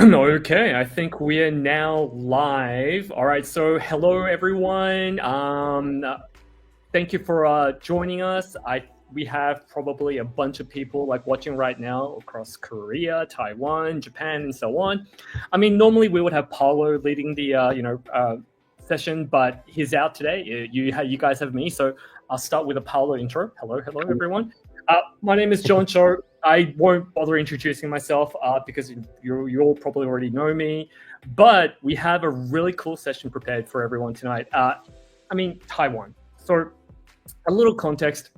Okay, I think we are now live. All right, so hello everyone. Thank you for joining us. We have probably a bunch of people like watching right now across Korea, Taiwan, Japan, and so on. I mean, normally we would have Paulo leading the session, but he's out today. You guys have me, so I'll start with a Paulo intro. Hello everyone. My name is John Cho. I won't bother introducing myself because you all probably already know me. But we have a really cool session prepared for everyone tonight. Taiwan. So, a little context.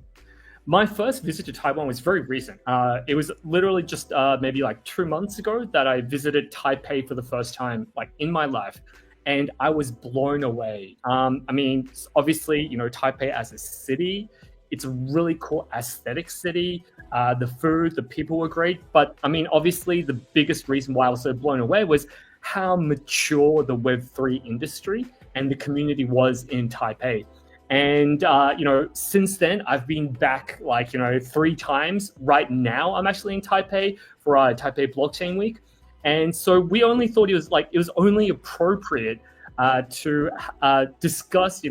My first visit to Taiwan was very recent. It was literally just maybe like 2 months ago that I visited Taipei for the first time, like in my life, and I was blown away. Obviously, Taipei as a city, it's a really cool aesthetic city. The food, the people were great, but obviously, the biggest reason why I was so blown away was how mature the Web3 industry and the community was in Taipei. And since then, I've been back like 3 times. Right now, I'm actually in Taipei for Taipei Blockchain Week, and so we only thought it was only appropriate to discuss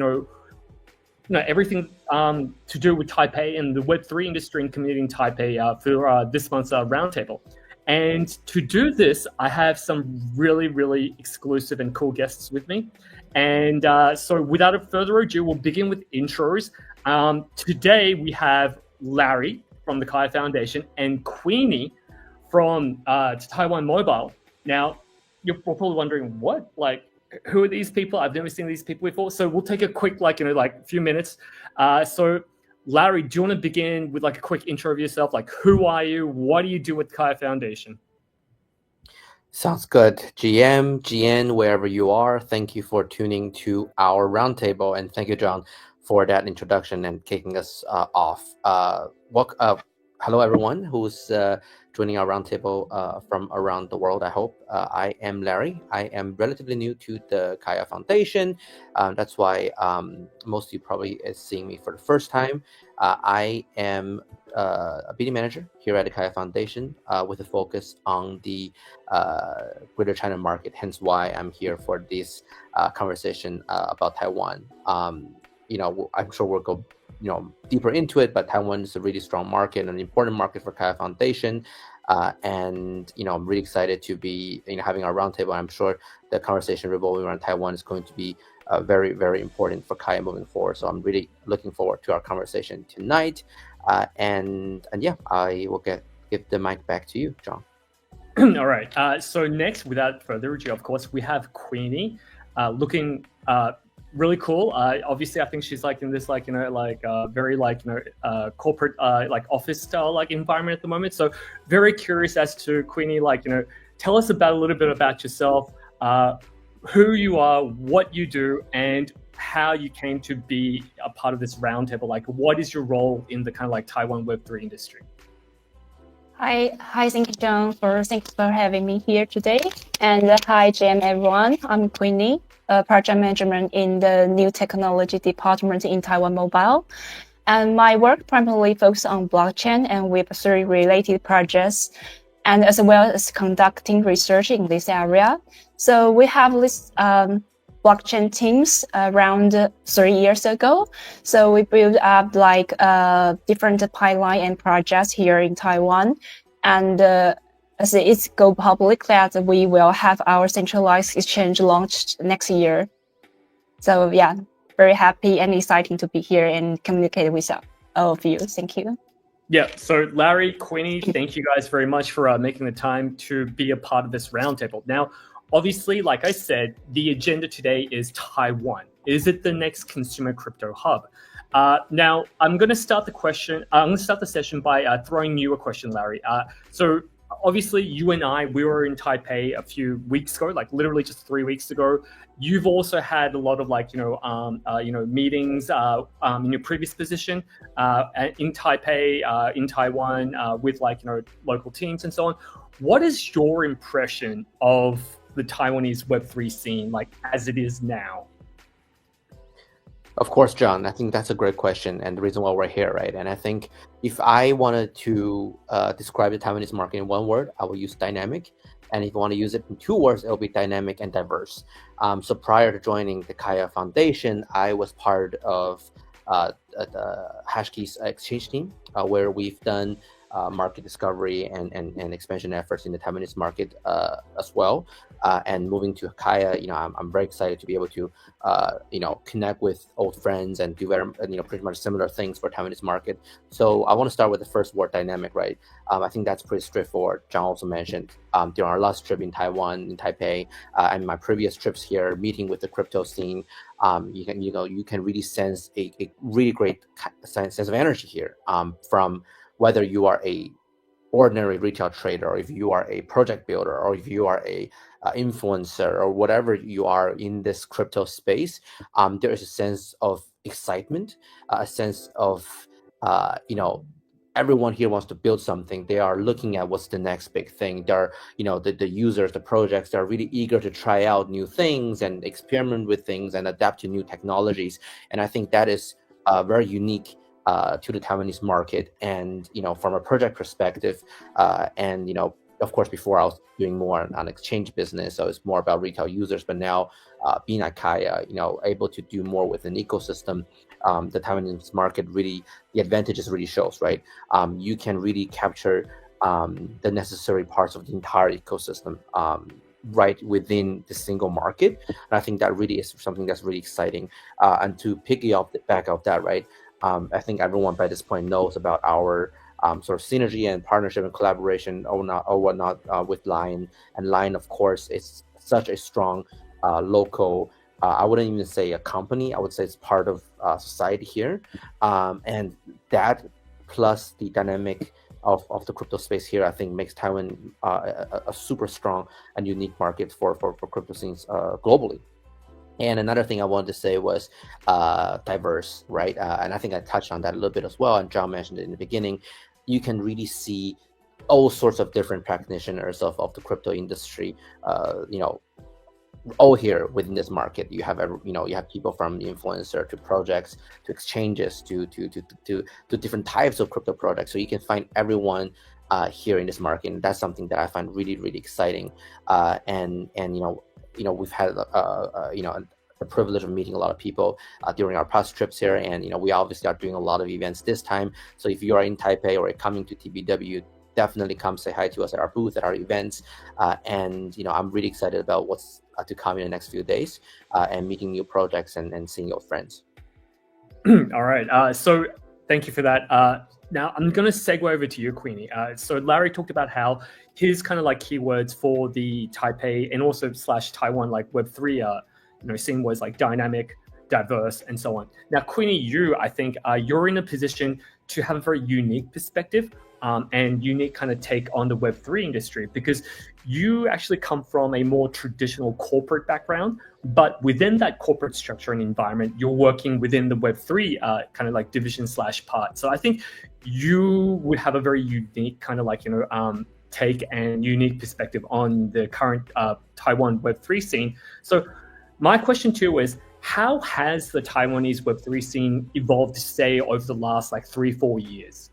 everything to do with Taipei and the Web3 industry and community in Taipei for this month's roundtable. And to do this, I have some really, really exclusive and cool guests with me. And so without further ado, we'll begin with intros. Today, we have Larry from the Kaya Foundation and Queenie from Taiwan Mobile. Now, you're probably wondering, what? Like, who are these people? I've never seen these people before. So we'll take a quick, few minutes. So Larry, do you want to begin with like a quick intro of yourself? Like, who are you? What do you do with Kaya Foundation? Sounds good. GM, GN, wherever you are, thank you for tuning to our roundtable, and thank you, John, for that introduction and kicking us off. Hello, everyone who's joining our roundtable from around the world, I hope. I am Larry. I am relatively new to the Kaya Foundation. That's why most of you probably is seeing me for the first time. I am a BD manager here at the Kaya Foundation with a focus on the Greater China market, hence why I'm here for this conversation about Taiwan. I'm sure we'll go deeper into it, but Taiwan is a really strong market, an important market for Kaya Foundation. And I'm really excited to be having our roundtable. I'm sure the conversation revolving around Taiwan is going to be very, very important for Kaya moving forward. So I'm really looking forward to our conversation tonight. And yeah, I will give the mic back to you, John. All right. So next, without further ado, of course, we have Queenie, looking really cool. Obviously, I think she's like in this very corporate office style environment at the moment. So very curious as to Queenie, tell us a little bit about yourself, who you are, what you do, and how you came to be a part of this roundtable. Like, what is your role in the kind of Taiwan Web3 industry? Hi, thank you, John. Thanks for having me here today. And hi, GM everyone. I'm Queenie, project management in the new technology department in Taiwan Mobile. And my work primarily focuses on blockchain and Web3 related projects, and as well as conducting research in this area. So we have this blockchain teams around 3 years ago. So we built up different pipeline and projects here in Taiwan. And as it's go public that we will have our centralized exchange launched next year. So yeah, very happy and exciting to be here and communicate with all of you. Thank you. Yeah, so Larry, Queenie, thank you guys very much for making the time to be a part of this roundtable. Now, obviously, like I said, the agenda today is Taiwan. Is it the next consumer crypto hub? Now, I'm going to start the session by throwing you a question, Larry. So obviously, you and we were in Taipei a few weeks ago, like literally just 3 weeks ago. You've also had a lot of meetings in your previous position in Taipei, in Taiwan, with local teams and so on. What is your impression of the Taiwanese Web3 scene, as it is now? Of course, John. I think that's a great question, and the reason why we're here, right? And I think if I wanted to describe the Taiwanese market in one word, I will use dynamic. And if you want to use it in two words, it'll be dynamic and diverse. So prior to joining the Kaya Foundation, I was part of the Hashkeys exchange team, where we've done market discovery and expansion efforts in the Taiwanese market as well. And moving to Kaya, I'm very excited to be able to connect with old friends and do very, pretty much similar things for Taiwanese market. So I want to start with the first word, dynamic, right? I think that's pretty straightforward. John also mentioned during our last trip in Taiwan, in Taipei, and my previous trips here, meeting with the crypto scene, you can really sense a really great sense of energy here, from whether you are a ordinary retail trader, or if you are a project builder, or if you are a influencer, or whatever you are in this crypto space, there is a sense of excitement, a sense of everyone here wants to build something. They are looking at what's the next big thing. They're the users, the projects, they're really eager to try out new things and experiment with things and adapt to new technologies. And I think that is very unique to the Taiwanese market. And from a project perspective, and of course, before I was doing more on exchange business, so it's more about retail users. But now, being at Kaya, able to do more with an ecosystem, the Taiwanese market really, the advantages really shows, right? You can really capture the necessary parts of the entire ecosystem right within the single market. And I think that really is something that's really exciting. And to piggyback the back of that, right? I think everyone by this point knows about our sort of synergy and partnership and collaboration or whatnot with Lion. And Lion, of course, is such a strong local, I wouldn't even say a company, I would say it's part of society here. And that plus the dynamic of the crypto space here, I think makes Taiwan a super strong and unique market for crypto scenes globally. And another thing I wanted to say was diverse, right? And I think I touched on that a little bit as well. And John mentioned it in the beginning. You can really see all sorts of different practitioners of the crypto industry, all here within this market. You have you have people from influencer to projects to exchanges to different types of crypto products. So you can find everyone here in this market, and that's something that I find really, really exciting. And we've had the privilege of meeting a lot of people during our past trips here, and we obviously are doing a lot of events this time. So if you are in Taipei or coming to TBW, definitely come say hi to us at our booth, at our events. And I'm really excited about what's to come in the next few days, and meeting new projects and seeing your friends. All right. So thank you for that. Now I'm going to segue over to you, Queenie. So Larry talked about how his kind of like keywords for the Taipei and also / Taiwan like Web3 scene was like dynamic, diverse, and so on. Now, Queenie, I think you're in a position to have a very unique perspective and unique kind of take on the Web3 industry, because you actually come from a more traditional corporate background, but within that corporate structure and environment, you're working within the Web3 kind of like division / part. So I think you would have a very unique kind of like, take and unique perspective on the current Taiwan Web3 scene. So my question to you is, how has the Taiwanese Web3 scene evolved, say, over the last like 3-4 years?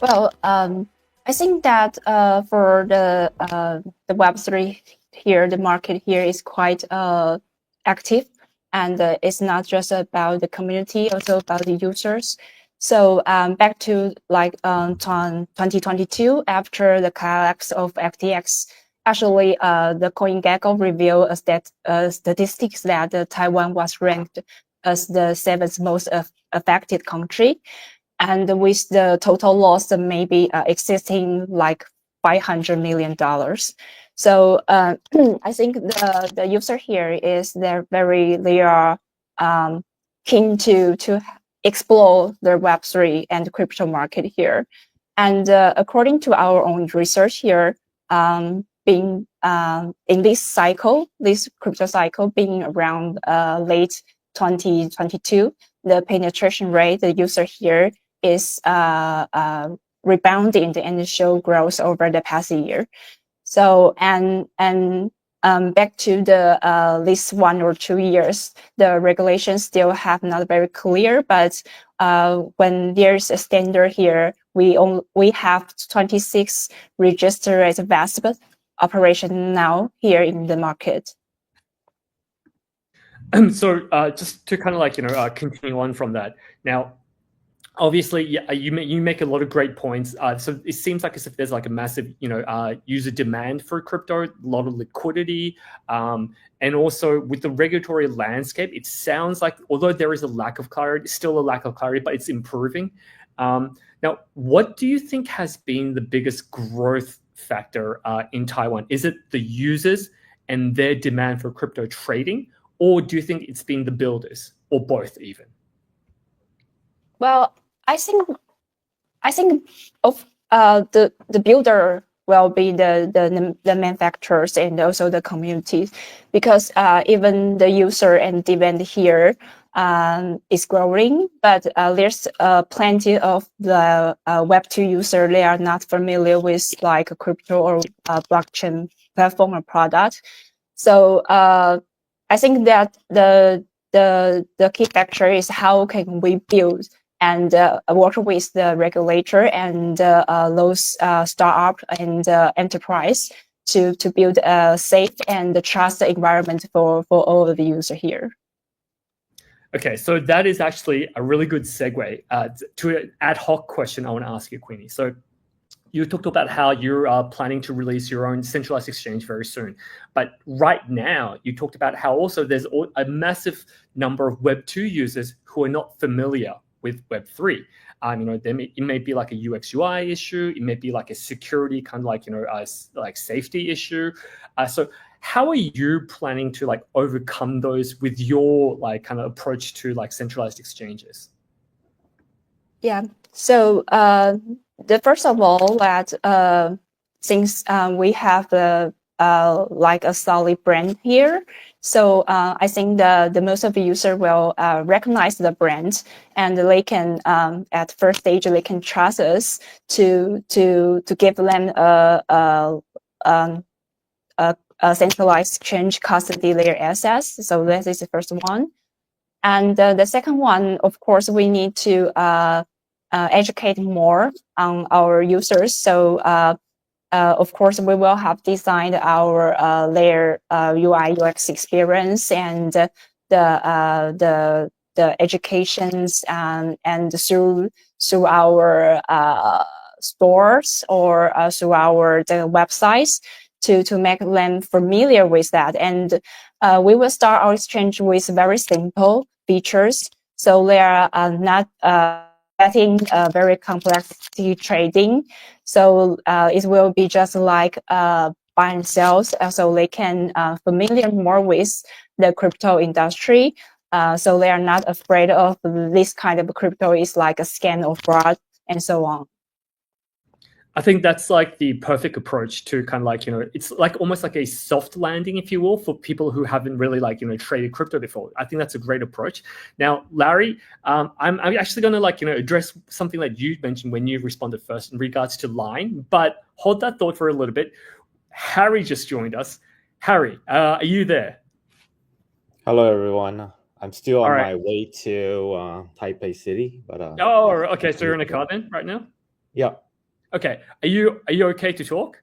Well, I think that for the Web3 here, the market here is quite active, and it's not just about the community, also about the users. So back to like 2022, after the collapse of FTX, actually the CoinGecko revealed statistics that Taiwan was ranked as the 7th most affected country, and with the total loss maybe exceeding like $500 million. So I think the user here is they are keen to explore the Web3 and crypto market here. And according to our own research here, being in this crypto cycle, being around late 2022, the penetration rate, the user here is rebounding the initial growth over the past year. So and back to the least 1 or 2 years, the regulations still have not very clear. But when there's a standard here, we have 26 registered as VASP operation now here in the market. So just to kind of continue on from that. Now, obviously, yeah, you make a lot of great points. So it seems like as if there's like a massive, user demand for crypto, a lot of liquidity, and also with the regulatory landscape, it sounds like although there is a lack of clarity, still a lack of clarity, but it's improving. Now, what do you think has been the biggest growth factor in Taiwan? Is it the users and their demand for crypto trading, or do you think it's been the builders, or both even? Well, I think of the builder will be the manufacturers and also the community, because even the user and demand here is growing, but there's plenty of the Web2 user. They are not familiar with like a crypto or blockchain platform or product. So I think that the key factor is how can we build and work with the regulator and those startup and enterprise to build a safe and trust environment for all of the user here. Okay, so that is actually a really good segue to an ad hoc question I want to ask you, Queenie. So you talked about how you're planning to release your own centralized exchange very soon. But right now, you talked about how also there's a massive number of Web2 users who are not familiar with Web3. It may be like a UX UI issue. It may be like a security kind of like safety issue. So how are you planning to like overcome those with your like kind of approach to like centralized exchanges? Yeah. So the first of all, that since we have like a solid brand here, so I think the most of the user will recognize the brand, and they can at first stage they can trust us to give them a centralized exchange custody their assets. So that is the first one. And the second one, of course, we need to educate more on our users. So of course, we will have designed their UI UX experience and the educations and through our stores or through the websites to make them familiar with that. And we will start our exchange with very simple features, so they are not getting very complex trading. So it will be just like buy and sales, so they can familiar more with the crypto industry. So they are not afraid of this kind of crypto is like a scam or fraud and so on. I think that's like the perfect approach to kind of like, it's like almost like a soft landing, if you will, for people who haven't really like, traded crypto before. I think that's a great approach. Now, Larry, I'm actually going to like, address something that you mentioned when you responded first in regards to Line, but hold that thought for a little bit. Harry just joined us. Harry, are you there? Hello, everyone. I'm still on my way to Taipei City, but okay. So you're in a car then right now? Yeah. Okay. Are you okay to talk?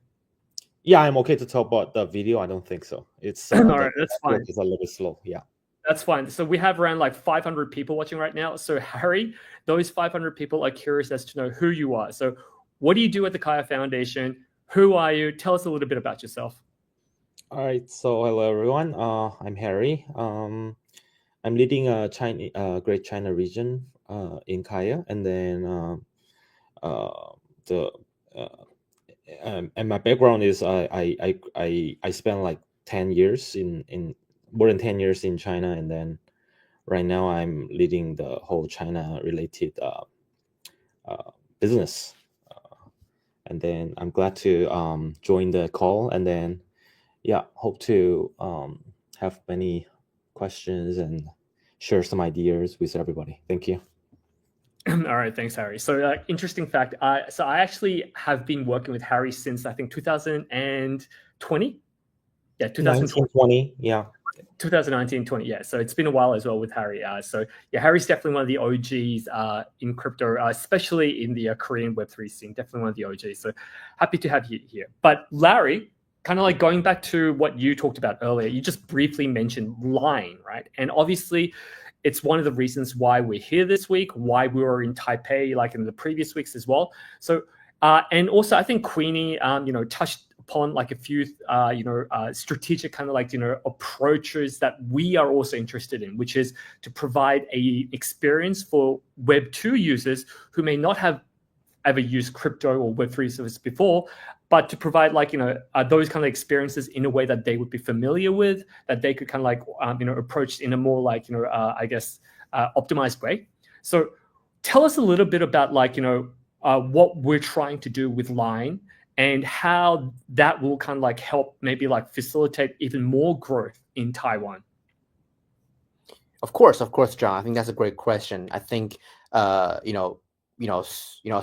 Yeah, I'm okay to talk, but the video, I don't think so. It's all right. That's fine. It's a little bit slow. Yeah. That's fine. So we have around like 500 people watching right now. So Harry, those 500 people are curious as to know who you are. So what do you do at the Kaya Foundation? Who are you? Tell us a little bit about yourself. All right. So hello, everyone. I'm Harry. I'm leading a Great China region in Kaya, and then and my background is I spent like 10 years in more than 10 years in China, and then right now I'm leading the whole China related business, and then I'm glad to join the call, and then hope to have many questions and share some ideas with everybody. Thank you. All right, thanks, Harry. So interesting fact. So I actually have been working with Harry since I think 2020. Yeah, 2020. 1920, yeah. 2019, 20, yeah. So it's been a while as well with Harry. So yeah, Harry's definitely one of the OGs in crypto, especially in the Korean Web3 scene. Definitely one of the OGs. So happy to have you here. But Larry, kind of like going back to what you talked about earlier, you just briefly mentioned Line, right? And obviously, it's one of the reasons why we're here this week, why we were in Taipei, like in the previous weeks as well. So, and also I think Queenie, touched upon like a few, strategic kind of like, approaches that we are also interested in, which is to provide a experience for Web2 users who may not have ever used crypto or Web3 service before, but to provide like, those kind of experiences in a way that they would be familiar with, that they could kind of like, approach in a more like, optimized way. So tell us a little bit about like, what we're trying to do with Line and how that will kind of like help maybe like facilitate even more growth in Taiwan. Of course, John. I think that's a great question. I think as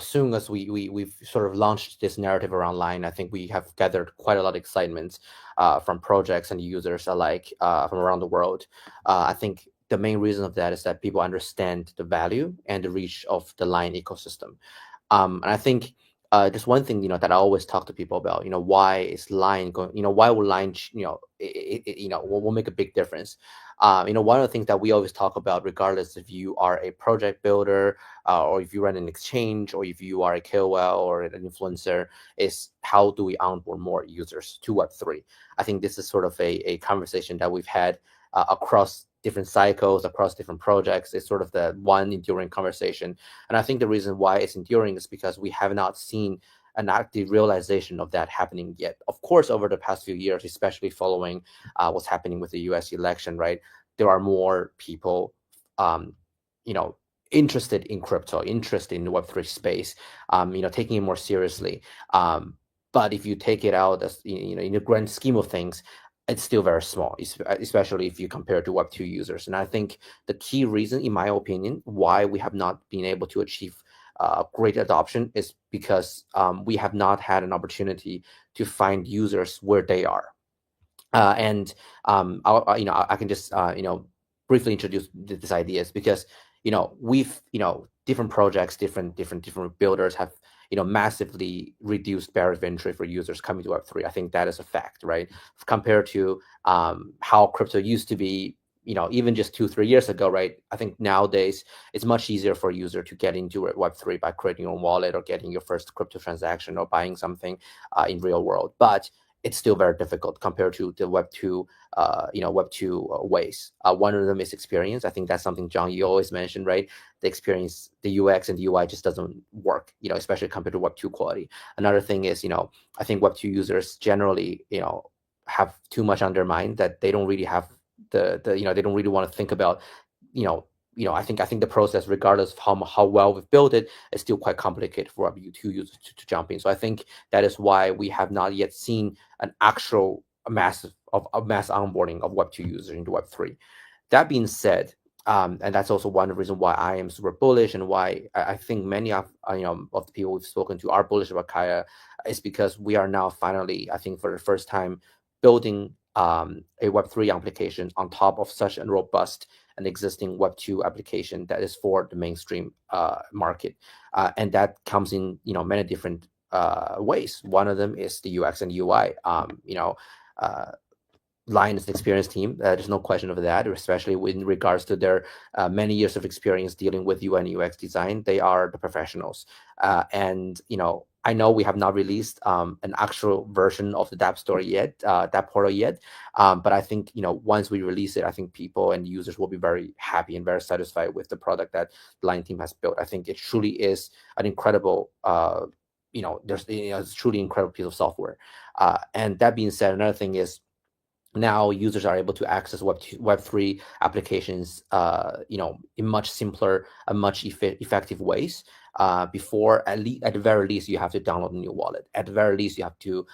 soon as we've sort of launched this narrative around Line, I think we have gathered quite a lot of excitement from projects and users alike from around the world. I think the main reason of that is that people understand the value and the reach of the Line ecosystem. And I think just one thing, that I always talk to people about, why is Line going, why will Line, will make a big difference. One of the things that we always talk about, regardless if you are a project builder or if you run an exchange or if you are a KOL or an influencer, is how do we onboard more users to Web3? I think this is sort of a conversation that we've had across different cycles, across different projects. It's sort of the one enduring conversation. And I think the reason why it's enduring is because we have not seen an active realization of that happening yet. Of course, over the past few years, especially following what's happening with the US election, right? There are more people, interested in crypto, interested in the Web3 space, taking it more seriously. But if you take it out as, in the grand scheme of things, it's still very small, especially if you compare to Web2 users. And I think the key reason, in my opinion, why we have not been able to achieve great adoption is because we have not had an opportunity to find users where they are. I can just briefly introduce these ideas because we've different projects, different builders have massively reduced barrier of entry for users coming to Web3. I think that is a fact, right? Compared to how crypto used to be, even just 2-3 years ago, right? I think nowadays it's much easier for a user to get into Web3 by creating your own wallet or getting your first crypto transaction or buying something in real world. But it's still very difficult compared to the Web2, ways. One of them is experience. I think that's something, John, you always mention, right? The experience, the UX and the UI just doesn't work, especially compared to Web2 quality. Another thing is, I think Web2 users generally, have too much on their mind that they don't really have they don't really want to think about, I think the process, regardless of how well we've built it, is still quite complicated for Web2 users to jump in. So I think that is why we have not yet seen an actual mass onboarding of Web2 users into Web3. That being said, and that's also one of the reasons why I am super bullish and why I think many of the people we've spoken to are bullish about Kaya, is because we are now finally, I think for the first time, building a Web3 application on top of such a robust and existing Web2 application that is for the mainstream market, and that comes in many different ways. One of them is the UX and UI. Line is an experienced team. There's no question of that, especially in regards to their many years of experience dealing with UI and UX design. They are the professionals, and I know we have not released an actual version of the dApp store yet, dApp portal yet, but I think once we release it, I think people and users will be very happy and very satisfied with the product that the Line team has built. I think it truly is an incredible, it's truly incredible piece of software. And that being said, another thing is, now users are able to access Web3 applications, in much simpler and much effective ways. Before, at the very least, you have to download a new wallet. At the very least, you have to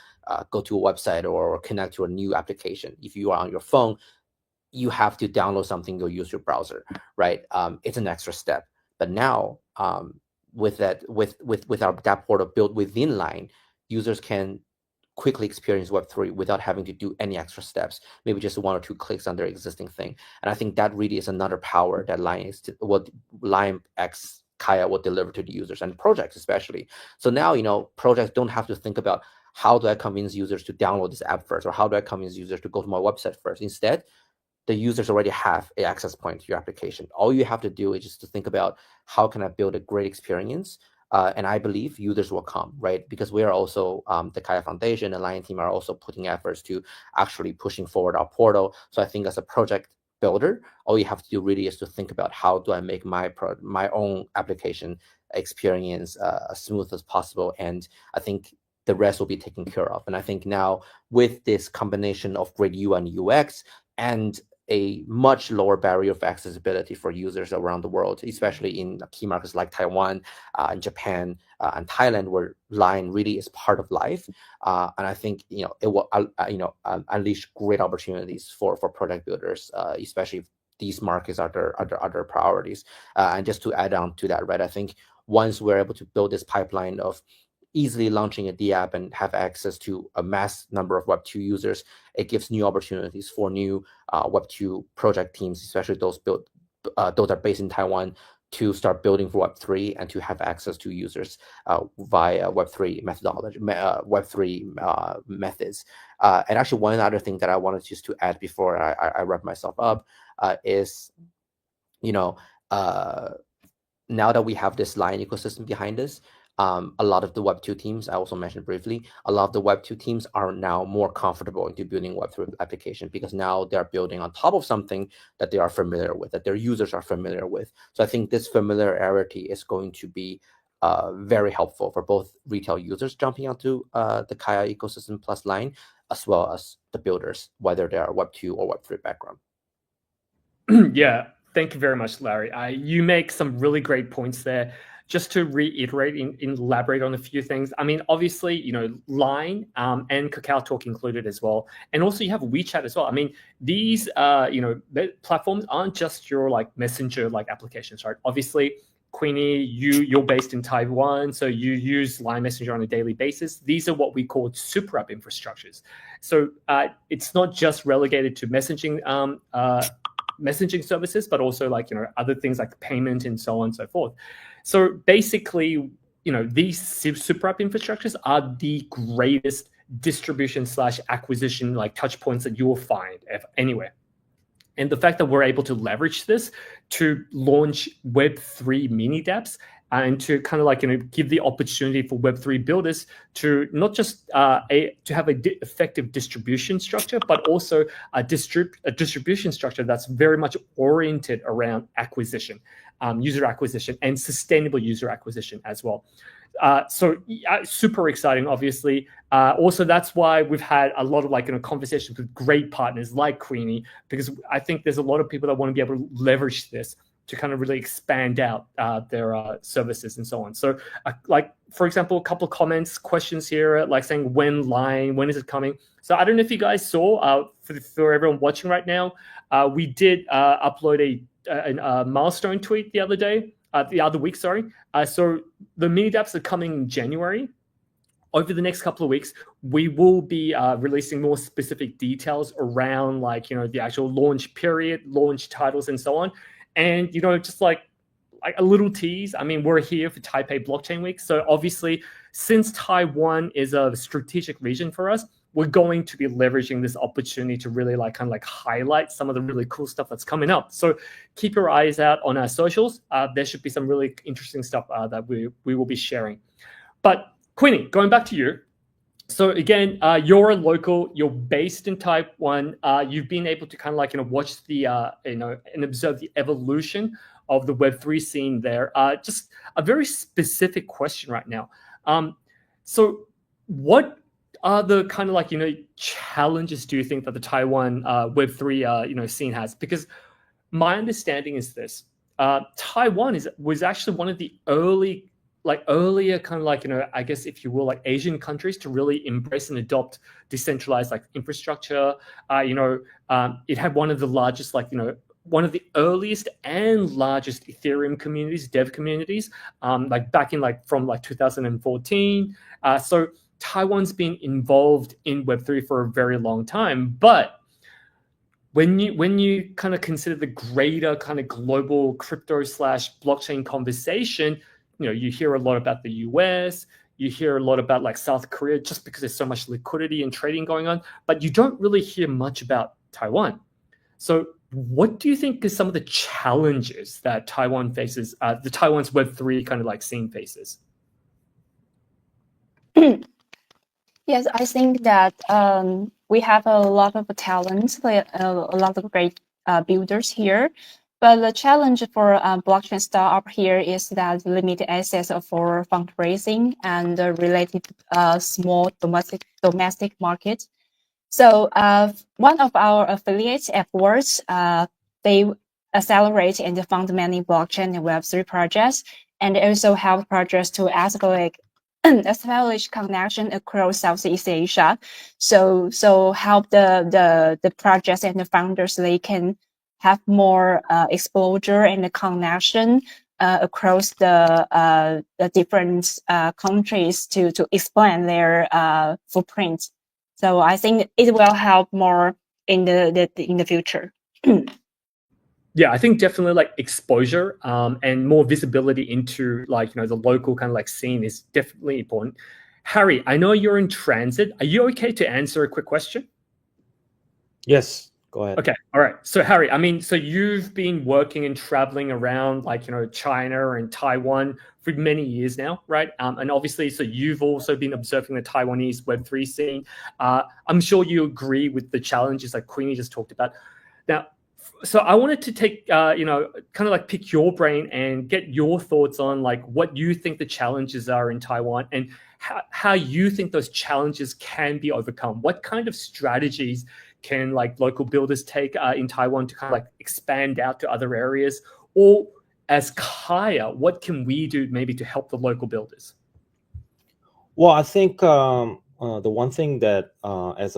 go to a website or connect to a new application. If you are on your phone, you have to download something or use your browser, right? It's an extra step. But now, with our dApp portal built within Line, users can quickly experience Web3 without having to do any extra steps, maybe just 1 or 2 clicks on their existing thing. And I think that really is another power that Line X Kaya will deliver to the users and projects especially. So now, projects don't have to think about how do I convince users to download this app first, or how do I convince users to go to my website first. Instead, the users already have an access point to your application. All you have to do is just to think about how can I build a great experience. And I believe users will come, right? Because we are also, the Kaya Foundation and Lion team are also putting efforts to actually pushing forward our portal. So I think as a project builder, all you have to do really is to think about how do I make my own application experience as smooth as possible. And I think the rest will be taken care of. And I think now with this combination of great UI and UX and a much lower barrier of accessibility for users around the world, especially in key markets like Taiwan, and Japan, and Thailand, where Line really is part of life. And I think it will unleash great opportunities for product builders, especially if these markets are their other priorities. And just to add on to that, right? I think once we're able to build this pipeline of easily launching a D app and have access to a mass number of Web2 users, it gives new opportunities for new Web2 project teams, especially those are based in Taiwan, to start building for Web3 and to have access to users via Web3 methodology, Web3 methods. And actually, one other thing that I wanted just to add before I wrap myself up is, now that we have this Lion ecosystem behind us, a lot of the Web2 teams, I also mentioned briefly, a lot of the Web2 teams are now more comfortable into building Web3 application, because now they're building on top of something that they are familiar with, that their users are familiar with. So I think this familiarity is going to be very helpful for both retail users jumping onto the Kaya ecosystem plus Line, as well as the builders, whether they are Web2 or Web3 background. Yeah, thank you very much, Larry. You make some really great points there. Just to reiterate and elaborate on a few things. I mean, obviously, Line and Kakao Talk included as well. And also you have WeChat as well. I mean, these, the platforms aren't just your messenger applications, right? Obviously, Queenie, you're based in Taiwan, so you use Line Messenger on a daily basis. These are what we call super app infrastructures. So it's not just relegated to messaging services, but also other things like payment and so on and so forth. So basically, these super app infrastructures are the greatest distribution / acquisition touch points that you will find anywhere. And the fact that we're able to leverage this to launch Web3 mini dApps and to kind of give the opportunity for Web3 builders to not just to have a effective distribution structure, but also a distribution structure that's very much oriented around acquisition, user acquisition, and sustainable user acquisition as well. So super exciting, obviously. Also, that's why we've had a lot of conversations with great partners like Queenie, because I think there's a lot of people that want to be able to leverage this to kind of really expand out their services and so on. So for example, a couple of questions here, saying when is it coming? So I don't know if you guys saw, for everyone watching right now, we did upload a milestone tweet the other week, sorry. So the mini dApps are coming in January. Over the next couple of weeks, we will be releasing more specific details around the actual launch period, launch titles, and so on. And, just like a little tease, I mean, we're here for Taipei Blockchain Week. So obviously, since Taiwan is a strategic region for us, we're going to be leveraging this opportunity to really highlight some of the really cool stuff that's coming up. So keep your eyes out on our socials. There should be some really interesting stuff that we will be sharing. But Queenie, going back to you. So again, you're a local, you're based in Taiwan. You've been able to kind of watch the, and observe the evolution of the Web3 scene there. Just a very specific question right now. So what are the kind of challenges do you think that the Taiwan Web3 scene has? Because my understanding is this: Taiwan was actually one of the earlier kind of I guess if you will, Asian countries to really embrace and adopt decentralized infrastructure. It had one of the largest one of the earliest and largest Ethereum communities, dev communities, back in from 2014. So Taiwan's been involved in Web3 for a very long time, but when you kind of consider the greater kind of global crypto / blockchain conversation, you hear a lot about the US, you hear a lot about like South Korea, just because there's so much liquidity and trading going on, but you don't really hear much about Taiwan. So what do you think is some of the challenges that Taiwan faces, the Taiwan's Web3 kind of like scene faces? Yes, I think that we have a lot of talents, a lot of great builders here. But the challenge for blockchain startup here is that limited access for fundraising and related small domestic market. So one of our affiliates at Words, they accelerate and fund many blockchain and Web3 projects, and also help projects to establish connection across Southeast Asia. So help the projects and the founders, they can have more exposure and the connection across the different countries to expand their footprint. So I think it will help more in the future. Yeah, I think definitely like exposure and more visibility into like, the local kind of like scene is definitely important. Harry, I know you're in transit. Are you okay to answer a quick question? Yes, go ahead. Okay, all right. So Harry, so you've been working and traveling around like, China and Taiwan for many years now, right? And obviously, so you've also been observing the Taiwanese Web3 scene. I'm sure you agree with the challenges like Queenie just talked about. Now, so I wanted to take, kind of like pick your brain and get your thoughts on like what you think the challenges are in Taiwan and how you think those challenges can be overcome. What kind of strategies can like local builders take in Taiwan to kind of like expand out to other areas? Or as Kaya, what can we do maybe to help the local builders? Well, I think the one thing that as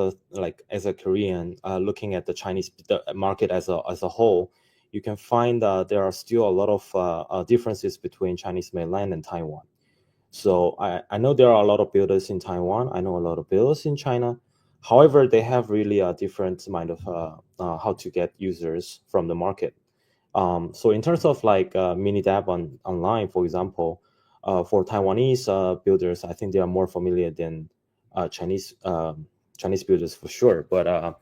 a Korean looking at the Chinese market as a whole, you can find there are still a lot of differences between Chinese mainland and Taiwan. So I know there are a lot of builders in Taiwan. I know a lot of builders in China. However, they have really a different mind of how to get users from the market. So in terms of like mini dApp online, for example, for Taiwanese builders, I think they are more familiar than Chinese builders for sure. But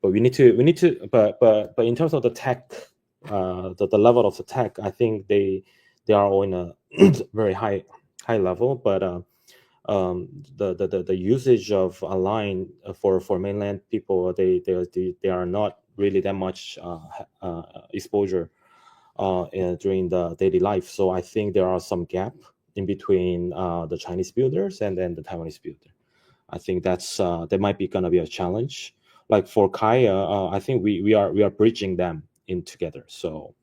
we need to. But in terms of the tech, the level of the tech, I think they are all in a very high level. But the usage of online for mainland people, they are not really that much exposure during the daily life. So I think there are some gap in between the Chinese builders and then the Taiwanese builder. I think that might be gonna be a challenge. Like for Kaya, I think we are bridging them in together. So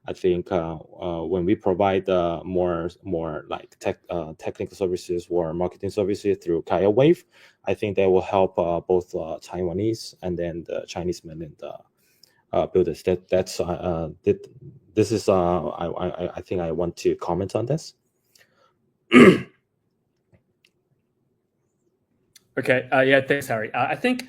I think when we provide more like technical services or marketing services through Kaya Wave, I think that will help both Taiwanese and then the Chinese mainland builders. This is I think I want to comment on this. Okay. Yeah. Thanks, Harry. I think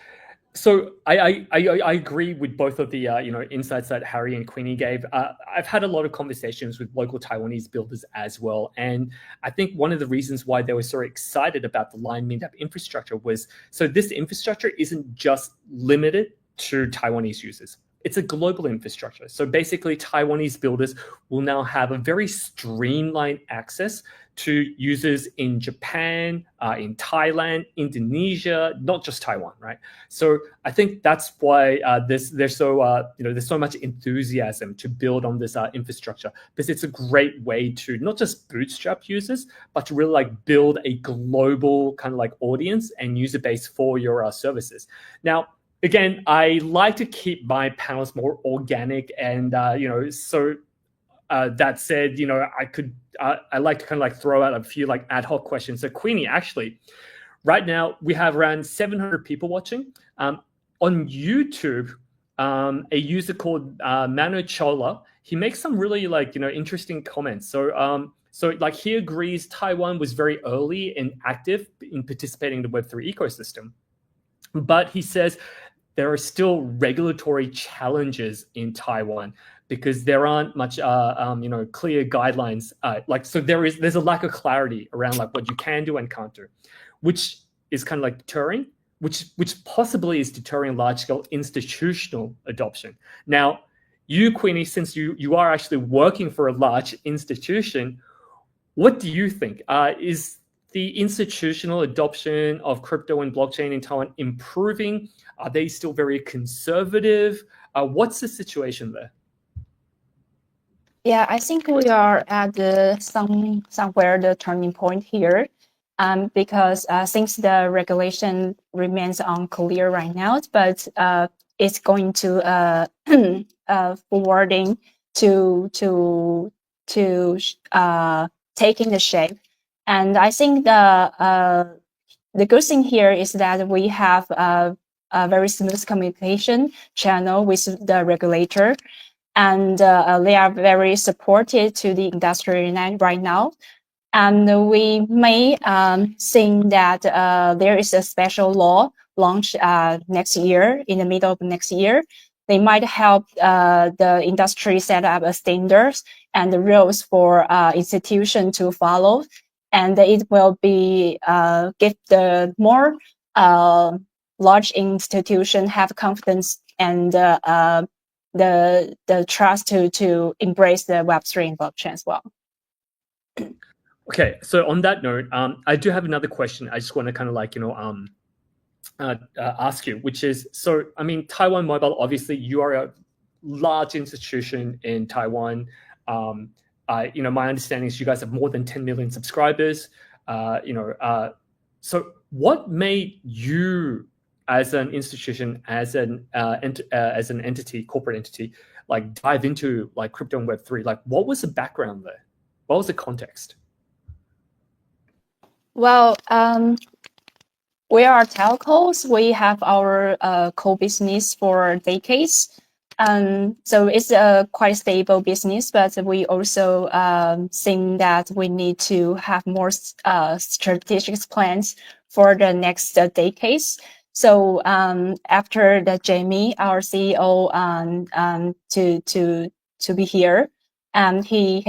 so. I agree with both of the insights that Harry and Queenie gave. I've had a lot of conversations with local Taiwanese builders as well, and I think one of the reasons why they were so excited about the Line Meetup infrastructure was so this infrastructure isn't just limited to Taiwanese users. It's a global infrastructure. So basically, Taiwanese builders will now have a very streamlined access to users in Japan, in Thailand, Indonesia, not just Taiwan, right? So I think that's why there's so much enthusiasm to build on this infrastructure, because it's a great way to not just bootstrap users, but to really like build a global kind of like audience and user base for your services. Now, again, I like to keep my panels more organic, and so that said, I like to kind of like throw out a few like ad hoc questions. So Queenie, actually, right now we have around 700 people watching. On YouTube, a user called Mano Chola, he makes some really like interesting comments. So So like he agrees Taiwan was very early and active in participating in the Web3 ecosystem. But he says there are still regulatory challenges in Taiwan because there aren't much clear guidelines. So there's a lack of clarity around like what you can do and can't do, which is kind of like deterring, which possibly is deterring large scale institutional adoption. Now, you, Queenie, since you are actually working for a large institution, what do you think? Is the institutional adoption of crypto and blockchain in Taiwan improving? Are they still very conservative? What's the situation there? Yeah, I think we are at somewhere the turning point here, because since the regulation remains unclear right now, but it's going to forwarding to taking the shape, and I think the good thing here is that we have a very smooth communication channel with the regulator, and they are very supportive to the industry right now. And we may think that there is a special law launched next year, in the middle of next year. They might help the industry set up a standards and the rules for institution to follow, and it will be give the more large institution have confidence and the trust to embrace the Web3 and blockchain as well. Okay, so on that note, I do have another question. I just want to kind of like ask you, which is, so I mean, Taiwan Mobile, obviously you are a large institution in Taiwan. My understanding is you guys have more than 10 million subscribers. So what made you, as an institution, as an entity, corporate entity, like dive into like crypto and Web3? Like, what was the background there? What was the context? Well, we are telcos. We have our core business for decades. So it's a quite stable business, but we also think that we need to have more strategic plans for the next decades. So after the Jamie, our CEO, to be here, he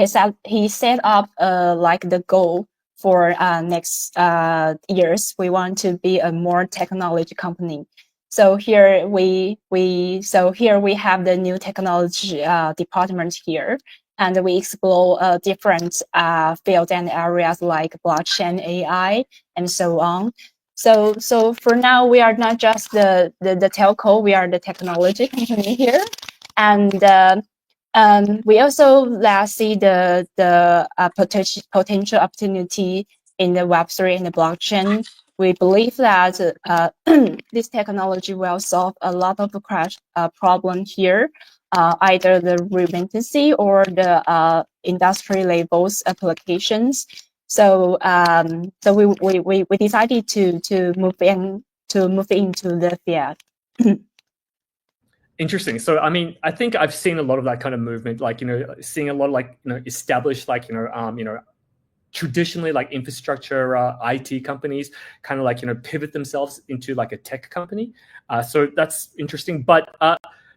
set up like the goal for next years. We want to be a more technology company. So here we have the new technology department here, and we explore different fields and areas like blockchain, AI, and so on. So for now, we are not just the telco; we are the technology company here, and we also see the potential opportunity in the Web3 and the blockchain. We believe that this technology will solve a lot of the problem here, either the remittancy or the industry labels applications. So we decided to move into the field. Interesting. So, I mean, I think I've seen a lot of that kind of movement, like, seeing a lot of like, established, like, traditionally like infrastructure IT companies kind of like, pivot themselves into like a tech company. So that's interesting. But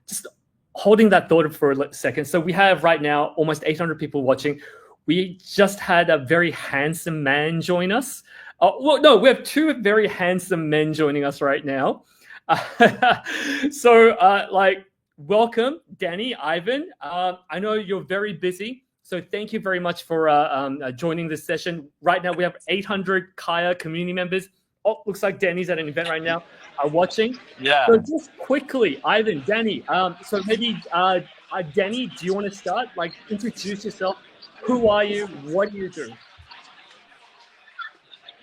just holding that thought for a second. So we have right now almost 800 people watching. We just had a very handsome man join us. Well, no, we have two very handsome men joining us right now. So welcome, Danny, Ivan. I know you're very busy, so thank you very much for joining this session. Right now we have 800 Kaya community members. Oh, looks like Danny's at an event right now watching. Yeah. So just quickly, Ivan, Danny, so maybe Danny, do you want to start? Like, introduce yourself. Who are you? What do you do?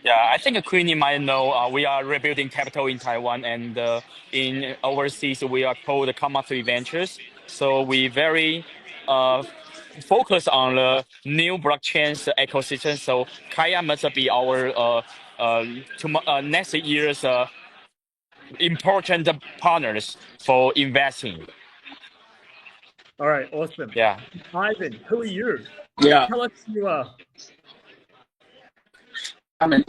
Yeah, I think Queenie might know we are rebuilding capital in Taiwan, and in overseas we are called Comma 3 Ventures. So we very focus on the new blockchains ecosystem. So Kaya must be our next year's important partners for investing. All right, awesome. Yeah. Ivan, who are you? Yeah, Tell us who you are. I mean,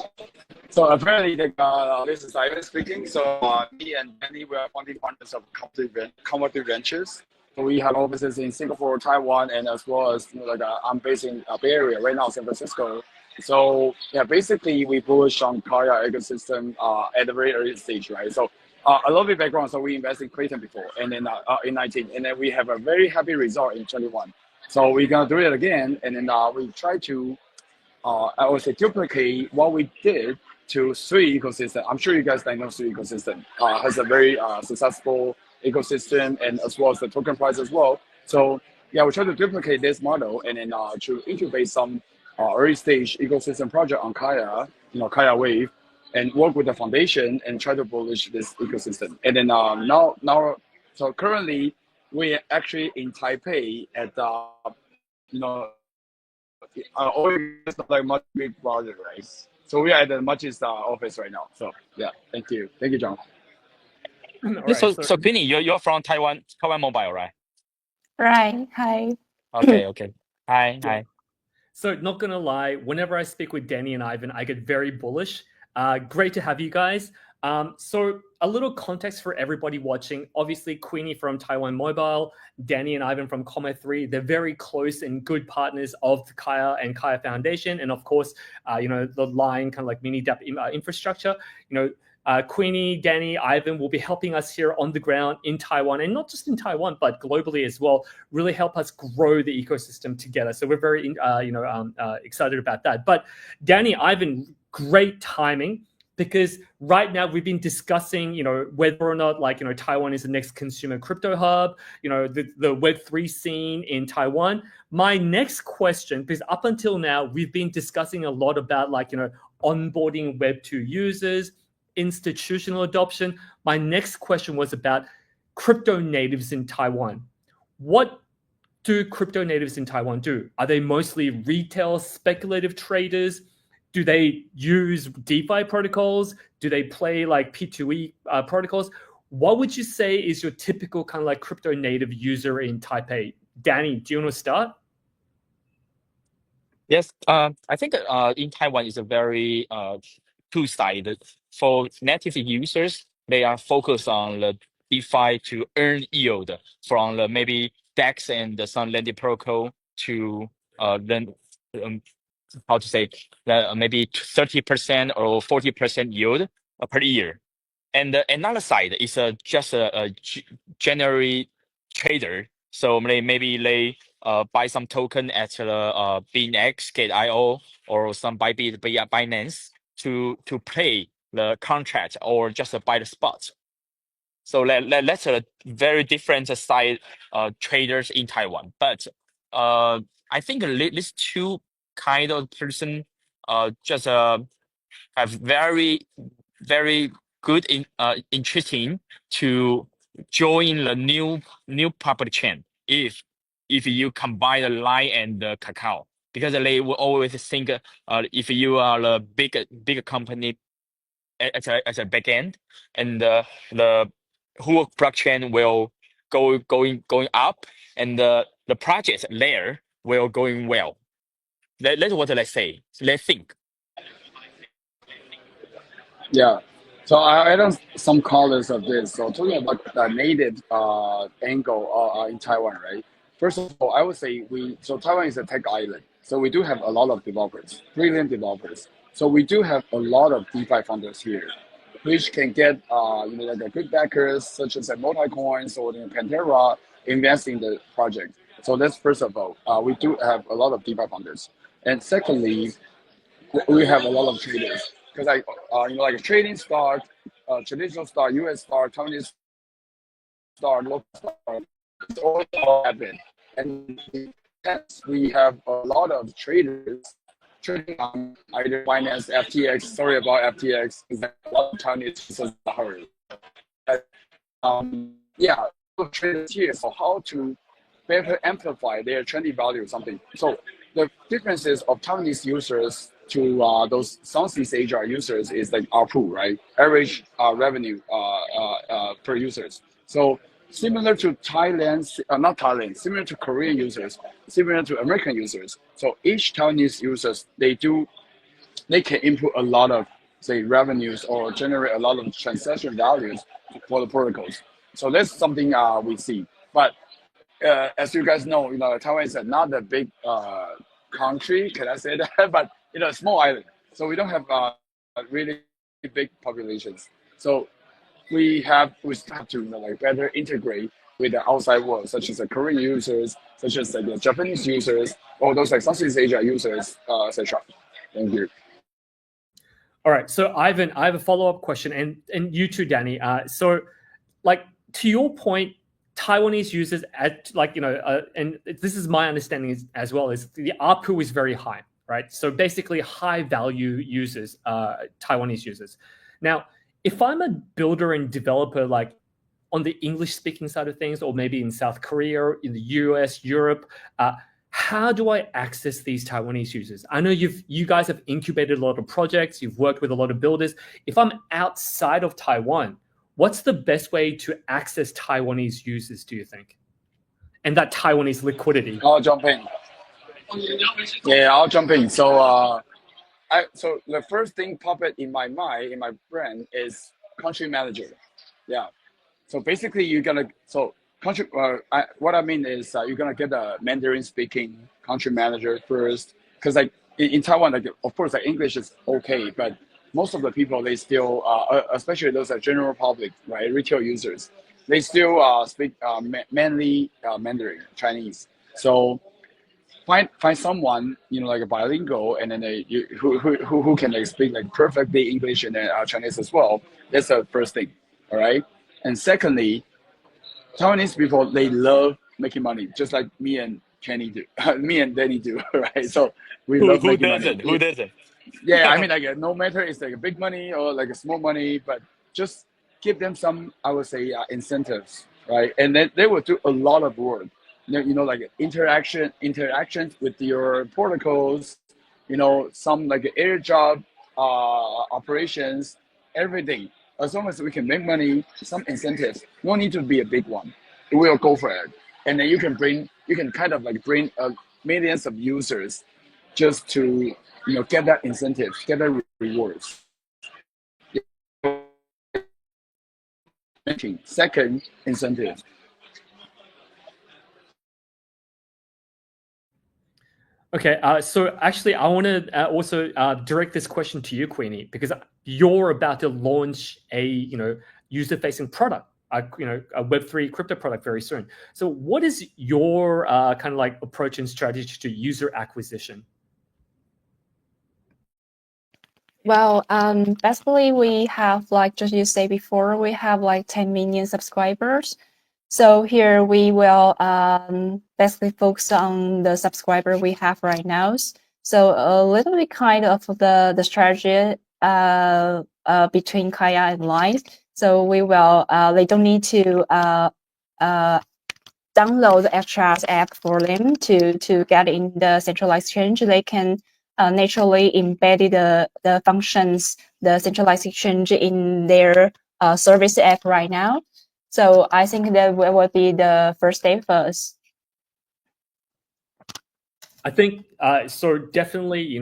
so apparently this is Ivan speaking. So me and Danny, we are founding partners of Commodity Ventures. So we have offices in Singapore, Taiwan, and as well as I'm based in Bay Area right now, San Francisco. So yeah, basically we bullish on Kaya ecosystem at the very early stage, right? So a little bit background. So we invested in Clayton before, and then in 19, and then we have a very happy result in 21. So we're gonna do it again, and then we try to I would say duplicate what we did to Sui ecosystem. I'm sure you guys know Sui ecosystem has a very successful ecosystem and as well as the token price as well. So yeah, we try to duplicate this model and then to incubate some early stage ecosystem project on Kaya, Kaya Wave, and work with the foundation and try to bullish this ecosystem. And then so currently we're actually in Taipei at you know always like much big brother, right? So we are at the muchest office right now. So yeah, thank you, John. All Yeah, right, so Queenie, you're from Taiwan Mobile, right? Right. Hi. Okay. Hi. Yeah. So not gonna lie, whenever I speak with Danny and Ivan, I get very bullish. Great to have you guys. So a little context for everybody watching. Obviously, Queenie from Taiwan Mobile, Danny and Ivan from Comma3, they're very close and good partners of the Kaya and Kaya Foundation. And of course, the line kind of like mini DApp infrastructure. Queenie, Danny, Ivan will be helping us here on the ground in Taiwan, and not just in Taiwan, but globally as well, really help us grow the ecosystem together. So we're very, excited about that. But Danny, Ivan, great timing, because right now we've been discussing, whether or not Taiwan is the next consumer crypto hub, the Web3 scene in Taiwan. My next question, because up until now we've been discussing a lot about onboarding Web2 users, institutional adoption. My next question was about crypto natives in Taiwan. What do crypto natives in Taiwan do? Are they mostly retail speculative traders? Do they use DeFi protocols? Do they play like P2E protocols? What would you say is your typical kind of like crypto native user in Taipei? Danny, do you want to start? Yes, I think in Taiwan is a very two-sided. For native users, they are focused on the DeFi to earn yield from the maybe DEX and some lending protocol to then how to say maybe 30% or 40% yield per year. And another side is just a general trader. So maybe they buy some token at the BNX, Gate.io, or some Bybit, Binance to play the contract or just buy the spot. So that's a very different side traders in Taiwan. But I think these two kind of person just have very good interesting to join the new public chain if you combine the Line and the Kakao, because they will always think if you are a big company as a backend, and the whole blockchain will going up, and the project layer will going well. That's what they say. They think. Yeah. So I add on some colors of this. So talking about the native angle in Taiwan, right? First of all, I would say Taiwan is a tech island. So we do have a lot of developers, brilliant developers. So we do have a lot of DeFi founders here, which can get like a good backers such as Multicoins or Pantera invest in the project. So that's first of all. We do have a lot of DeFi founders. And secondly, we have a lot of traders because like a trading stock, traditional stock, U.S. stock, Taiwanese stock, local stock, it's all happen. And hence we have a lot of traders trading on either Binance, FTX. Sorry about FTX, because a lot of Chinese users are hurry. Yeah, traders here. So how to better amplify their trading value or something. So the differences of Taiwanese users to those Southeast Asia users is like ARPU, right? Average revenue per users. So similar to Thailand, not Thailand, similar to Korean users, similar to American users. So each Taiwanese users, they can input a lot of, say, revenues or generate a lot of transaction values for the protocols. So that's something we see. But as you guys know, Taiwan is not a big country. Can I say that? But a small island, so we don't have really big populations. So we still have to like better integrate with the outside world, such as the Korean users, such as the Japanese users, or those like Southeast Asia users, etc. Thank you. All right, so Ivan, I have a follow-up question, and you too, Danny. So, like, to your point, Taiwanese users and this is my understanding as well, is the ARPU is very high, right? So basically, high value users, Taiwanese users. Now, if I'm a builder and developer, like on the English speaking side of things, or maybe in South Korea, in the US, Europe, how do I access these Taiwanese users? I know you guys have incubated a lot of projects, you've worked with a lot of builders. If I'm outside of Taiwan, what's the best way to access Taiwanese users, do you think? And that Taiwanese liquidity. I'll jump in. Yeah, I'll jump in. So so the first thing popped in my mind, in my brain, is country manager. Yeah. So basically, what I mean is you're gonna get a Mandarin speaking country manager first, because like in Taiwan, like of course, like English is okay, but most of the people, they still, especially those general public, right, retail users, they still speak mainly Mandarin, Chinese. So find someone like a bilingual, and then who can like speak like perfectly English and Chinese as well. That's the first thing. All right. And secondly, Taiwanese people, they love making money, just like me and Kenny do, me and Danny do, right? So we love making money. Who doesn't? Yeah, I mean, like no matter it's like a big money or like a small money, but just give them some, I would say, incentives, right? And then they will do a lot of work. Like interactions with your protocols, some like air job operations, everything. As long as we can make money, some incentives. No need to be a big one. We'll go for it. And then you can kind of like bring millions of users just to get that incentive, get that rewards. Second incentive. Okay, so actually, I want to also direct this question to you, Queenie, because you're about to launch a user-facing product, a Web3 crypto product very soon. So, what is your kind of like approach and strategy to user acquisition? Well, basically we have, like just you say before, we have like 10 million subscribers. So here we will basically focus on the subscriber we have right now. So a little bit kind of the strategy between Kaya and Line. So we will they don't need to download the XRS app for them to get in the centralized exchange. They can naturally embed the functions, the centralized exchange in their service app right now. So I think that will be the first step for us. I think so. Definitely,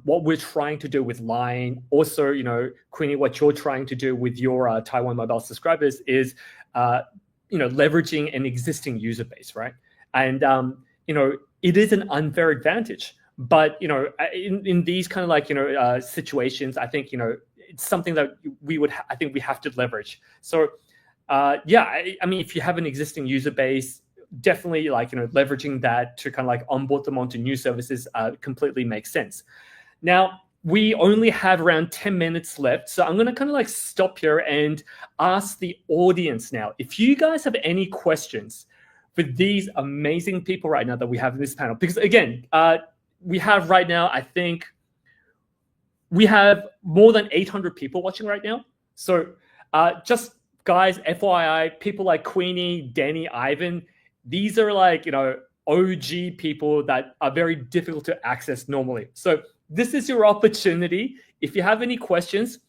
what we're trying to do with Line, also, Queenie, what you're trying to do with your Taiwan mobile subscribers is, leveraging an existing user base, right? And it is an unfair advantage. But in these kind of like situations, I think it's something that I think we have to leverage. So I mean, if you have an existing user base, definitely leveraging that to kind of like onboard them onto new services completely makes sense. Now, we only have around 10 minutes left, so I'm going to kind of like stop here and ask the audience now, if you guys have any questions for these amazing people right now that we have in this panel, because again, we have right now, I think we have more than 800 people watching right now. So just guys, FYI, people like Queenie, Danny, Ivan, these are like, OG people that are very difficult to access normally. So this is your opportunity. If you have any questions,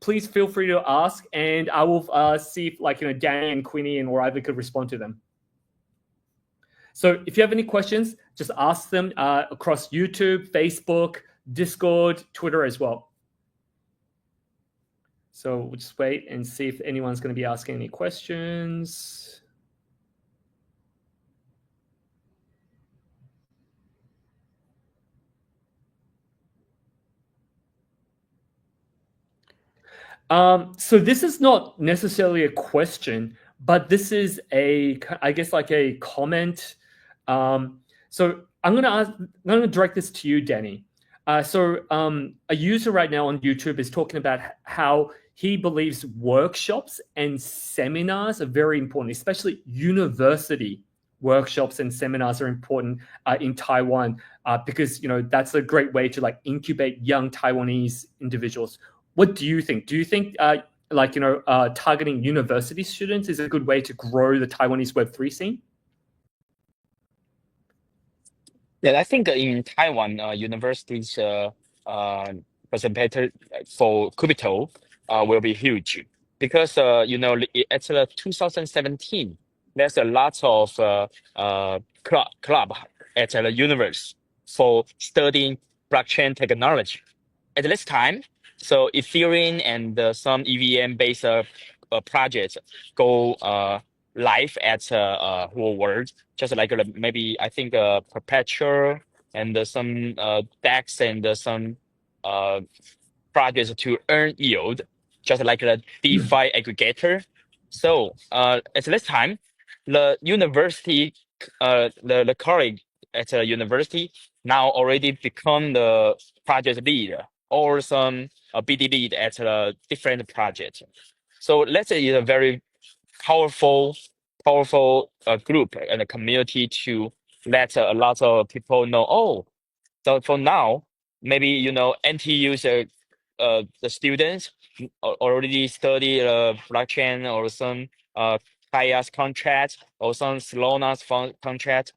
please feel free to ask, and I will see if Danny and Queenie and Riley could respond to them. So if you have any questions, just ask them across YouTube, Facebook, Discord, Twitter as well. So we'll just wait and see if anyone's going to be asking any questions. So this is not necessarily a question, but this is I guess like a comment. So I'm gonna direct this to you, Danny. So a user right now on YouTube is talking about how he believes workshops and seminars are very important, especially university workshops and seminars are important in Taiwan because that's a great way to incubate young Taiwanese individuals. What do you think? Do you think targeting university students is a good way to grow the Taiwanese Web3 scene? Yeah, I think in Taiwan, universities percentage for crypto will be huge because at 2017 there's a lot of club at the university for studying blockchain technology. At this time, so Ethereum and some EVM based projects go live at whole world, just like maybe I think Perpetual and some DEX and some projects to earn yield, just like the DeFi aggregator. So at this time, the university, the colleague at the university now already become the project lead or some BD lead at a different project. So let's say it's a very powerful group and a community to let a lot of people know. Oh, so for now, maybe NTU's the students already study blockchain or some Kaya's contract or some Solana's contract,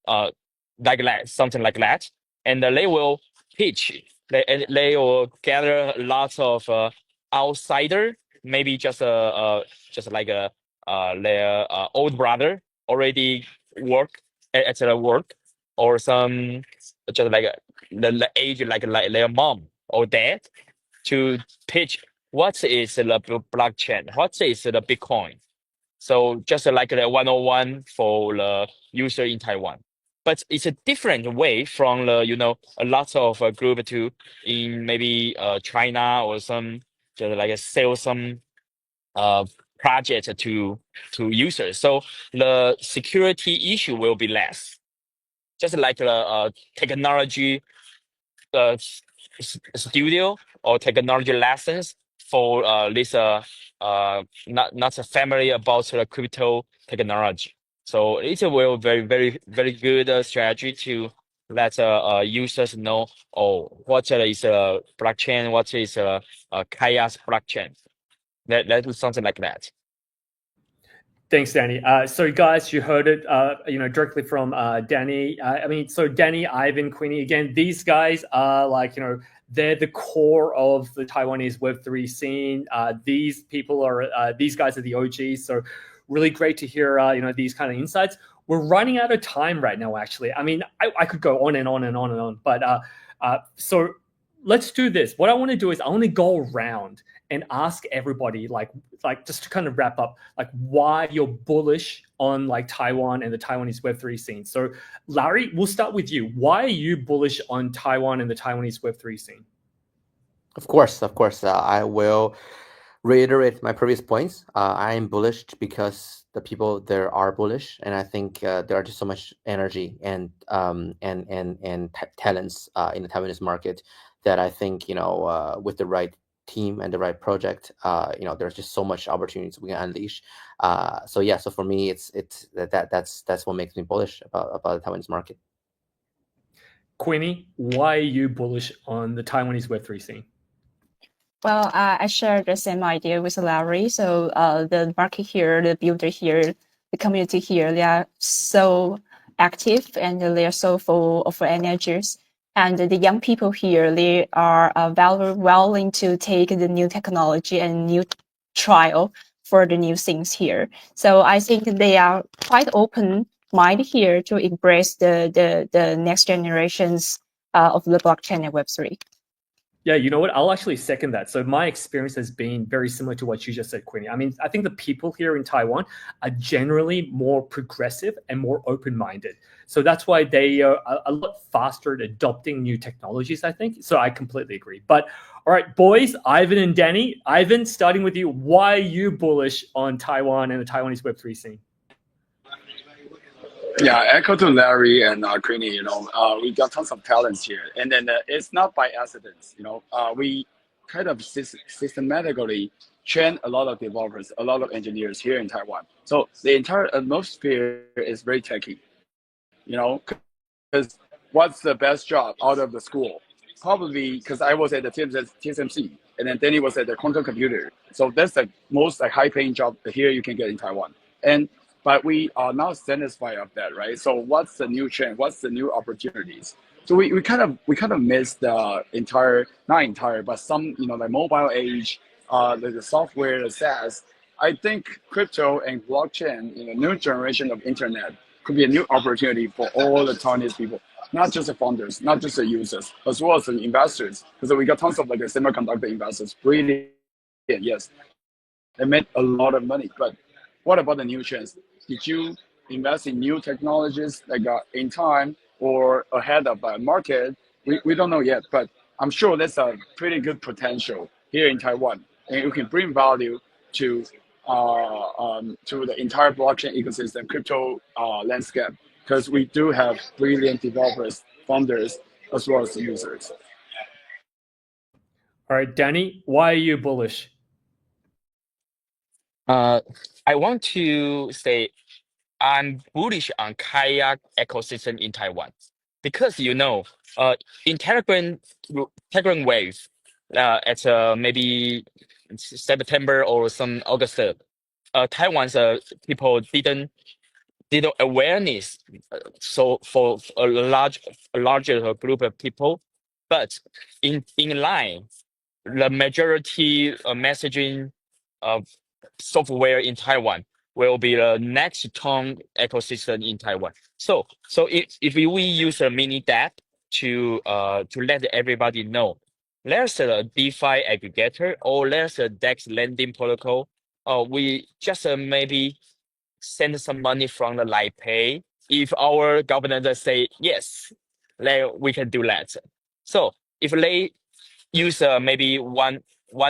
uh, like that, something like that, and they will pitch. They will gather lots of outsider, maybe just like their old brother already work at the work, or some just like the age like their mom or dad to pitch what is the blockchain, what is the Bitcoin. So just like the 101 for the user in Taiwan. But it's a different way from the, a lot of group to in maybe China or some just like sell some uh, project to users. So the security issue will be less. Just like the technology studio or technology lessons for this not family about crypto technology. So it's a very very good strategy to let users know what is blockchain, what is Kaya's blockchain. That is something like that. Thanks, Danny. So, guys, you heard it, directly from Danny. So Danny, Ivan, Queenie, again, these guys are they're the core of the Taiwanese Web3 scene. These guys are the OGs. So, really great to hear, these kind of insights. We're running out of time right now, actually. I could go on and on and on and on, but so let's do this. What I want to do is I want to go around and ask everybody, just to kind of wrap up, why you're bullish on Taiwan and the Taiwanese Web3 scene. So, Larry, we'll start with you. Why are you bullish on Taiwan and the Taiwanese Web3 scene? Of course. I will reiterate my previous points. I am bullish because the people there are bullish, and I think there are just so much energy and talents in the Taiwanese market that I think with the right team and the right project, there's just so much opportunities we can unleash. So for me, that's what makes me bullish about the Taiwanese market. Queenie, why are you bullish on the Taiwanese Web3 scene? Well, I share the same idea with Larry. So the market here, the builder here, the community here, they are so active and they are so full of energies. And the young people here, they are very willing to take the new technology and new trial for the new things here. So I think they are quite open mind here to embrace the next generations of the blockchain and Web3. Yeah, you know what? I'll actually second that. So my experience has been very similar to what you just said, Queenie. I mean, I think the people here in Taiwan are generally more progressive and more open-minded. So that's why they are a lot faster at adopting new technologies, I think. So I completely agree. But all right, boys, Ivan and Danny. Ivan, starting with you, why are you bullish on Taiwan and the Taiwanese Web3 scene? Yeah, echo to Larry and Queenie. We got tons of talents here, and then it's not by accident. We kind of systematically train a lot of developers, a lot of engineers here in Taiwan. So the entire atmosphere is very techy. Because what's the best job out of the school? Probably because I was at the TSMC, and then Danny was at the quantum computer. So that's the most high-paying job here you can get in Taiwan. But we are not satisfied of that, right? So what's the new trend? What's the new opportunities? So we kind of missed the not entire, but some like mobile age, the software, the SaaS. I think crypto and blockchain, new generation of internet could be a new opportunity for all the Taiwanese people, not just the founders, not just the users, as well as the investors. Because we got tons of semiconductor investors, brilliant, yes, they made a lot of money. But what about the new trends? Did you invest in new technologies in time or ahead of the market? We don't know yet, but I'm sure there's a pretty good potential here in Taiwan, and you can bring value to the entire blockchain ecosystem, crypto landscape, because we do have brilliant developers, founders, as well as users. All right, Danny, why are you bullish? I want to say I'm bullish on kayak ecosystem in Taiwan because in Telegram Wave, at maybe September or some August, Taiwan's people didn't awareness so for a larger group of people, but in line, the majority messaging software in Taiwan will be the next strong ecosystem in Taiwan. So if we use a mini DApp to let everybody know, there's a DeFi aggregator or there's a DEX lending protocol. We just maybe send some money from the Light Pay. If our government say yes, then we can do that. So if they use maybe one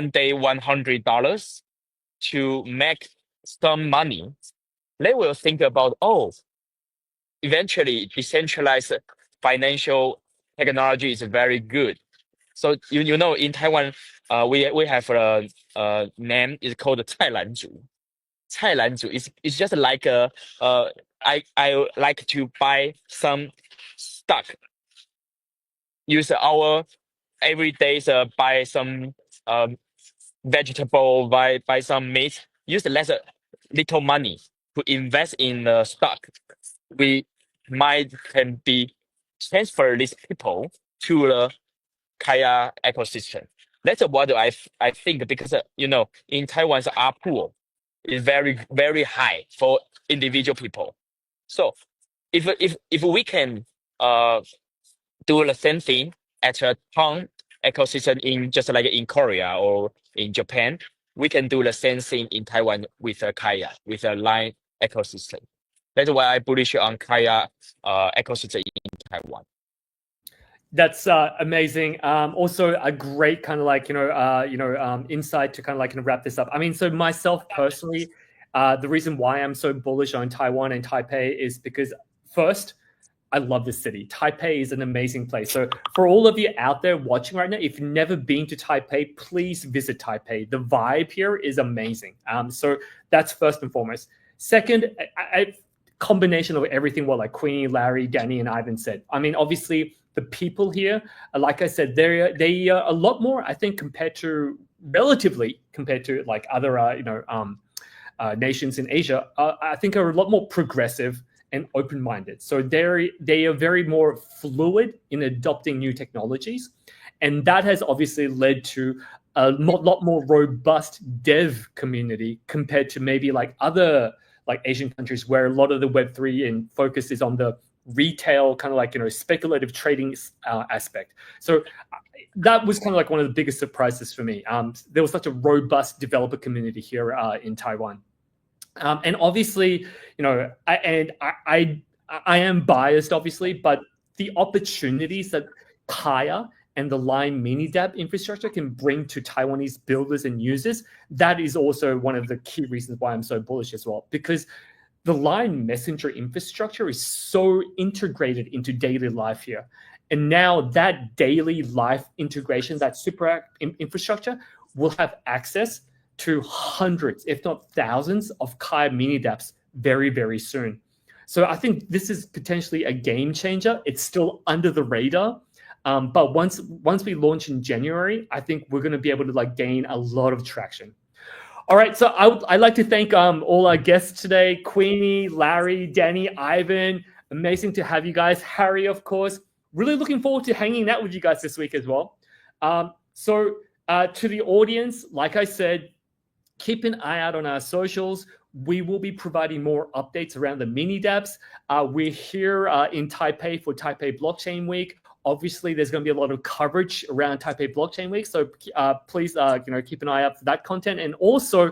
day $100 to make some money, they will think about eventually decentralized financial technology is very good. So in Taiwan, we have a name is called 菜篮族is just like I like to buy some stock. Use our everyday buy some vegetable, buy some meat. Use less little money to invest in the stock. We might can be transfer these people to the Kaya ecosystem. That's what I think because in Taiwan's ARPU is very very high for individual people. So if we can do the same thing at a town ecosystem in just like in Korea or in Japan, we can do the same thing in Taiwan with a Kaya, with a Line ecosystem. That's why I bullish on Kaya ecosystem in Taiwan. That's amazing. Also, a great kind of insight to kind of wrap this up. I mean, so myself personally, the reason why I'm so bullish on Taiwan and Taipei is because first, I love this city. Taipei is an amazing place. So for all of you out there watching right now, if you've never been to Taipei, please visit Taipei. The vibe here is amazing. So that's first and foremost. Second, combination of everything what like Queenie, Larry, Danny, and Ivan said. I mean, obviously the people here, like I said, they are a lot more, I think, relatively compared to like other nations in Asia. I think are a lot more progressive and open-minded. So they are very more fluid in adopting new technologies, and that has obviously led to a lot more robust dev community compared to maybe like other like Asian countries where a lot of the Web3 and focus is on the retail kind of like speculative trading aspect. So that was kind of like one of the biggest surprises for me. There was such a robust developer community here in Taiwan. And obviously, I am biased, obviously, but the opportunities that Kaya and the Line mini dApp infrastructure can bring to Taiwanese builders and users, that is also one of the key reasons why I'm so bullish as well. Because the Line Messenger infrastructure is so integrated into daily life here. And now that daily life integration, that super app infrastructure will have access to hundreds, if not thousands, of Kaya mini dApps very, very soon. So I think this is potentially a game changer. It's still under the radar. But once we launch in January, I think we're going to be able to like gain a lot of traction. All right, so I'd like to thank all our guests today: Queenie, Larry, Danny, Ivan. Amazing to have you guys. Harry, of course. Really looking forward to hanging out with you guys this week as well. So to the audience, like I said, keep an eye out on our socials. We will be providing more updates around the mini dApps. We're here in Taipei for Taipei Blockchain Week. Obviously, there's going to be a lot of coverage around Taipei Blockchain Week, so please, keep an eye out for that content. And also,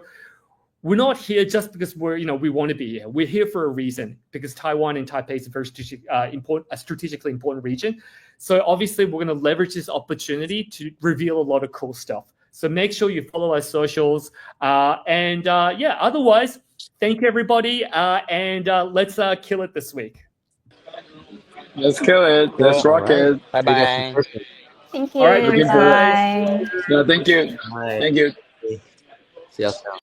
we're not here just because we want to be here. We're here for a reason, because Taiwan and Taipei is a very strategically important region. So obviously, we're going to leverage this opportunity to reveal a lot of cool stuff. So make sure you follow our socials. Otherwise, thank you, everybody, and let's kill it this week. Let's kill it. Let's rock it. Bye-bye. Thank you. All right, looking Bye. Yeah, thank you. All right. Thank you. See you soon.